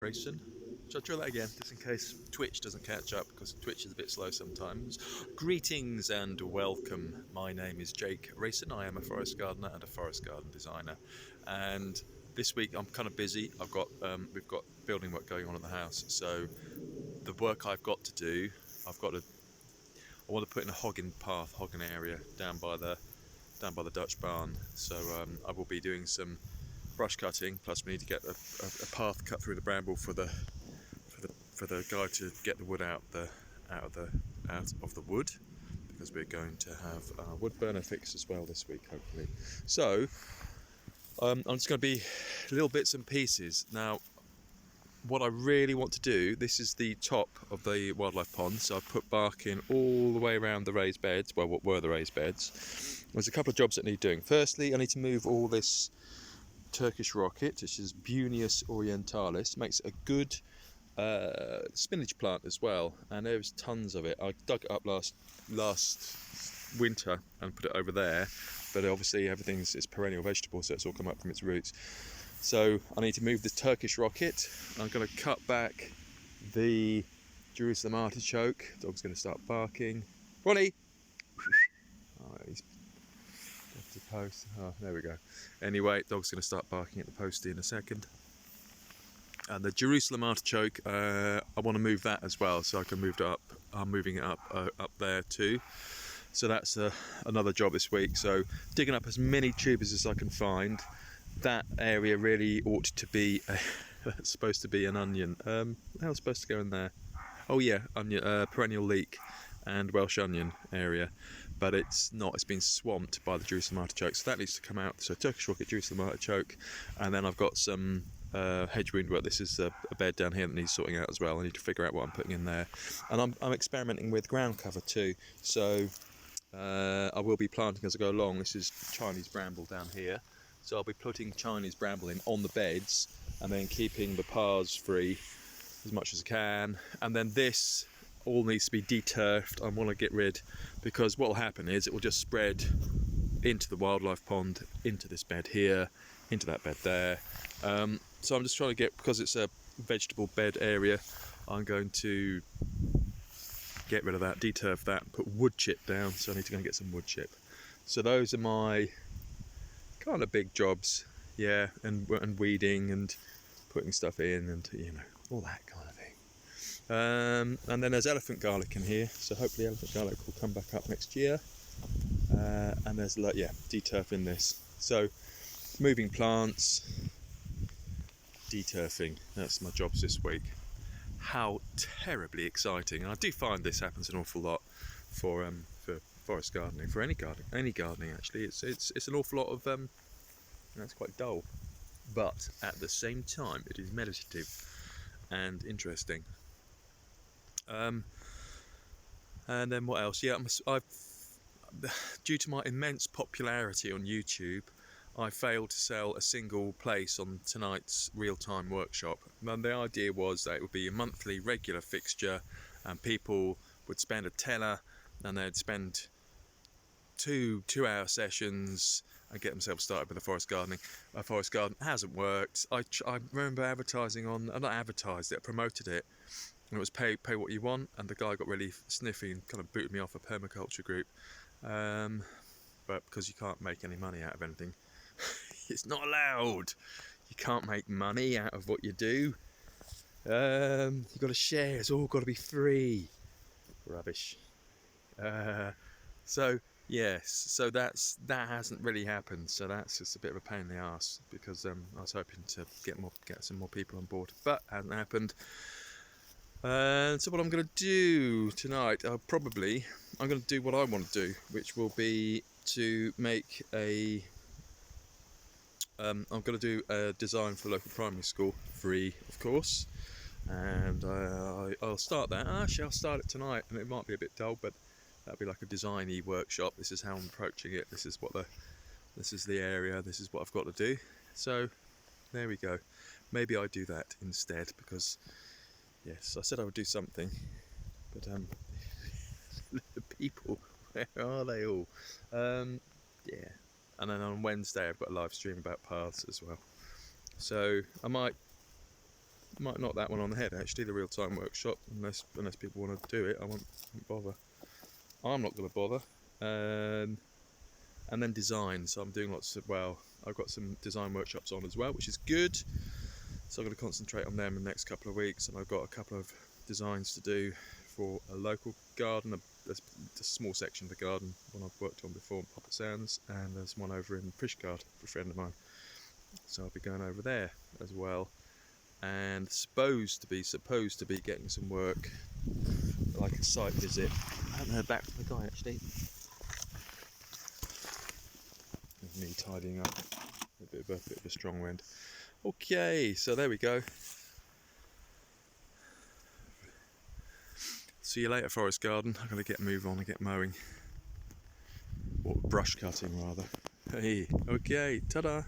Grayson. Shall I try that again, just in case Twitch doesn't catch up, because Twitch is a bit slow sometimes. Greetings and welcome. My name is Jake Rayson. I am a forest gardener and a forest garden designer. And this week I'm kind of busy. We've got building work going on at the house. So the work I've got to do, I want to put in a hogging area down by the Dutch barn. So I will be doing some brush cutting. Plus, we need to get a path cut through the bramble for the guy to get the wood out of the wood, because we're going to have our wood burner fixed as well this week, hopefully. So I'm just going to be little bits and pieces now. What I really want to do, this is the top of the wildlife pond, so I've put bark in all the way around the raised beds, well, what were the raised beds. There's a couple of jobs that need doing. Firstly, I need to move all this Turkish rocket, which is Buneus orientalis. Makes a good spinach plant as well, and there's tons of it. I dug it up last winter and put it over there, but obviously it's perennial vegetable, so it's all come up from its roots. So I need to move the Turkish rocket. I'm going to cut back the Jerusalem artichoke. Dog's going to start barking. Ronnie! Oh, he's left the post. Oh, there we go. Anyway, dog's going to start barking at the postie in a second. And the Jerusalem artichoke, I want to move that as well, so I can move it up. I'm moving it up there too. So that's another job this week. So digging up as many tubers as I can find. That area really ought to be that's supposed to be an onion. The hell's supposed to go in there? Oh yeah, onion, perennial leek and Welsh onion area, but it's not. It's been swamped by the Jerusalem artichoke, so that needs to come out. So Turkish rocket, Jerusalem artichoke, and then I've got some hedge wound work. This is a bed down here that needs sorting out as well. I need to figure out what I'm putting in there, and I'm experimenting with ground cover too. So I will be planting as I go along. This is Chinese bramble down here. So I'll be putting Chinese bramble in on the beds and then keeping the paths free as much as I can. And then this all needs to be deturfed. I want to get rid, because what will happen is it will just spread into the wildlife pond, into this bed here, into that bed there. So I'm just trying to get, because it's a vegetable bed area, I'm going to get rid of that, deturf that, and put wood chip down. So I need to go and get some wood chip. So those are my kind of big jobs, yeah, and weeding and putting stuff in, and all that kind of thing. And then there's elephant garlic in here, so hopefully elephant garlic will come back up next year. And there's deturfing this. So moving plants, deturfing. That's my jobs this week. How terribly exciting! And I do find this happens an awful lot for forest gardening, for any gardening actually. It's an awful lot of it's quite dull, but at the same time it is meditative and interesting. And then what else? Yeah, due to my immense popularity on YouTube, I failed to sell a single place on tonight's real-time workshop. And the idea was that it would be a monthly regular fixture, and people would spend a tenner and they'd spend two-hour sessions and get themselves started with the forest gardening. A forest garden hasn't worked. I remember advertising I promoted it, and it was pay what you want, and the guy got really sniffy and kind of booted me off a permaculture group. But because you can't make any money out of anything, it's not allowed. You can't make money out of what you do. You've got to share. It's all got to be free. Rubbish. So yes, so that hasn't really happened. So that's just a bit of a pain in the arse, because I was hoping to get some more people on board, but hasn't happened. So what I'm going to do tonight, I'm going to do what I want to do, which will be to make I'm going to do a design for the local primary school, free of course, and I'll start that. Actually, I'll start it tonight, and it might be a bit dull, but that'll be like a designy workshop. This is how I'm approaching it. This is the area. This is what I've got to do. So there we go. Maybe I do that instead, because yes, I said I would do something, but the people, where are they all? Yeah. And then on Wednesday I've got a live stream about paths as well. So I might might knock that one on the head actually, the real-time workshop, unless people want to do it. I won't bother. I'm not going to bother. And then design, so I'm doing lots of, well, I've got some design workshops on as well, which is good, so I'm going to concentrate on them in the next couple of weeks. And I've got a couple of designs to do for a local garden, a small section of the garden, one I've worked on before in Poppet Sands, and there's one over in Fishguard for a friend of mine, so I'll be going over there as well. And supposed to be getting some work, like a site visit. I haven't heard back from the guy actually. Me tidying up, a bit of a strong wind. Okay, so there we go. See you later, forest garden. I'm going to get a move on and get mowing, or brush cutting rather. Hey, okay, ta-da.